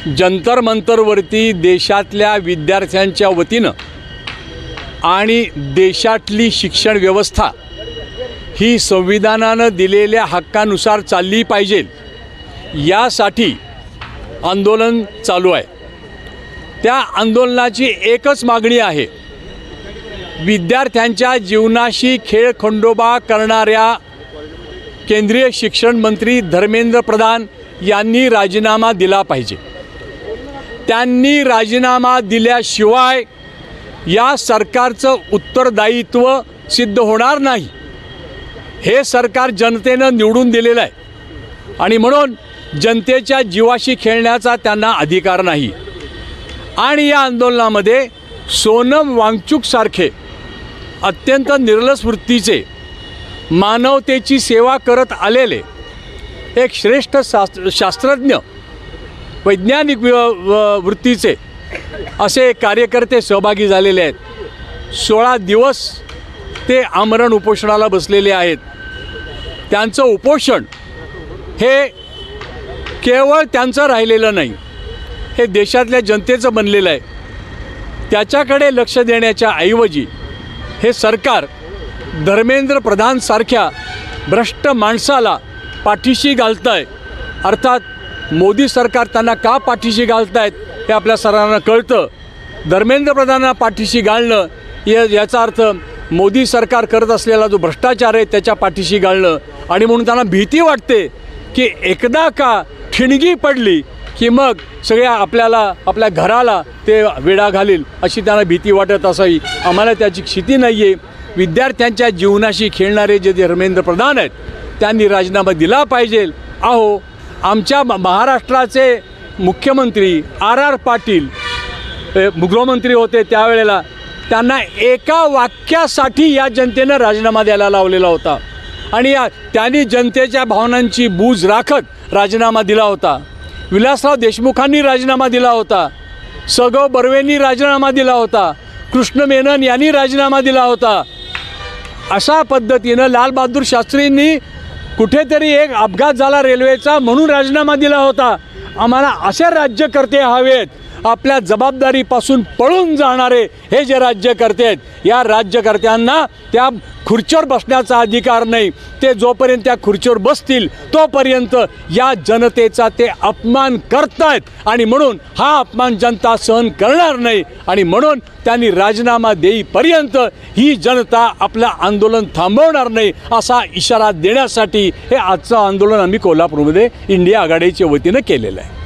जंतर मंतरवरती देशातल्या विद्यार्थ्यांच्या वतीनं आणि देशातली शिक्षण व्यवस्था ही संविधानानं दिलेल्या हक्कानुसार चालली पाहिजे यासाठी आंदोलन चालू आहे। त्या आंदोलनाची एकच मागणी आहे, विद्यार्थ्यांच्या जीवनाशी खेळखंडोबा करणाऱ्या केंद्रीय शिक्षण मंत्री धर्मेंद्र प्रधान यांनी राजीनामा दिला पाहिजे। त्यांनी राजीनामा दिल्याशिवाय या सरकारचं उत्तरदायित्व सिद्ध होणार नाही। हे सरकार जनतेनं निवडून दिलेलं आहे आणि म्हणून जनतेच्या जीवाशी खेळण्याचा त्यांना अधिकार नाही। आणि या आंदोलनामध्ये सोनम वांगचुक सारखे अत्यंत निर्लस वृत्तीचे, मानवतेची सेवा करत आलेले एक श्रेष्ठ शास्त्रज्ञ, वैज्ञानिक वृत्तीचे असे कार्यकर्ते सहभागी झालेले आहेत। 16 दिवस ते आमरण उपोषणाला बसलेले आहेत। त्यांचं उपोषण हे केवळ त्यांचं राहिलेलं नाही, हे देशातल्या जनतेचं बनलेलं आहे। त्याच्याकडे लक्ष देण्याच्या ऐवजी हे सरकार धर्मेंद्र प्रधानसारख्या भ्रष्ट माणसाला पाठीशी घालतं आहे। अर्थात मोदी सरकार त्यांना का पाठीशी घालत आहेत हे आपल्या सर्वांना कळतं। धर्मेंद्र प्रधानांना पाठीशी घालणं याचा अर्थ मोदी सरकार करत असलेला जो भ्रष्टाचार आहे त्याच्या पाठीशी घालणं, आणि म्हणून त्यांना भीती वाटते की एकदा का ठिणगी पडली की मग सगळ्या आपल्या घराला ते वेढा घालील अशी त्यांना भीती वाटत असावी। आम्हाला त्याची क्षिती नाही आहे। विद्यार्थ्यांच्या जीवनाशी खेळणारे जे धर्मेंद्र प्रधान आहेत त्यांनी राजीनामा दिला पाहिजे। अहो, आमच्या महाराष्ट्राचे मुख्यमंत्री R पाटील गृहमंत्री होते त्यावेळेला, त्यांना एका वाक्यासाठी या जनतेनं राजीनामा द्यायला लावलेला होता आणि त्यांनी जनतेच्या भावनांची बूज राखत राजीनामा दिला होता। विलासराव देशमुखांनी राजीनामा दिला होता, सगो बर्वेंनी राजीनामा दिला होता, कृष्ण मेनन यांनी राजीनामा दिला होता। अशा पद्धतीनं लालबहादूर शास्त्रींनी कुठेतरी एक अपघात झाला रेल्वेचा म्हणून राजीनामा दिला होता। आम्हाला असे राज्यकर्ते हवेत, आपल्या जबाबदारीपासून पळून जाणारे हे जे राज्यकर्ते आहेत, या राज्यकर्त्यांना त्या खुर्चीवर बसण्याचा अधिकार नाही। ते जोपर्यंत त्या खुर्चीवर बसतील तोपर्यंत या जनतेचा ते अपमान करतायत आणि म्हणून हा अपमान जनता सहन करणार नाही आणि म्हणून त्यांनी राजीनामा देईपर्यंत ही जनता आपलं आंदोलन थांबवणार नाही असा इशारा देण्यासाठी हे आजचं आंदोलन आम्ही कोल्हापूरमध्ये इंडिया आघाडीच्या वतीनं केलेलं आहे।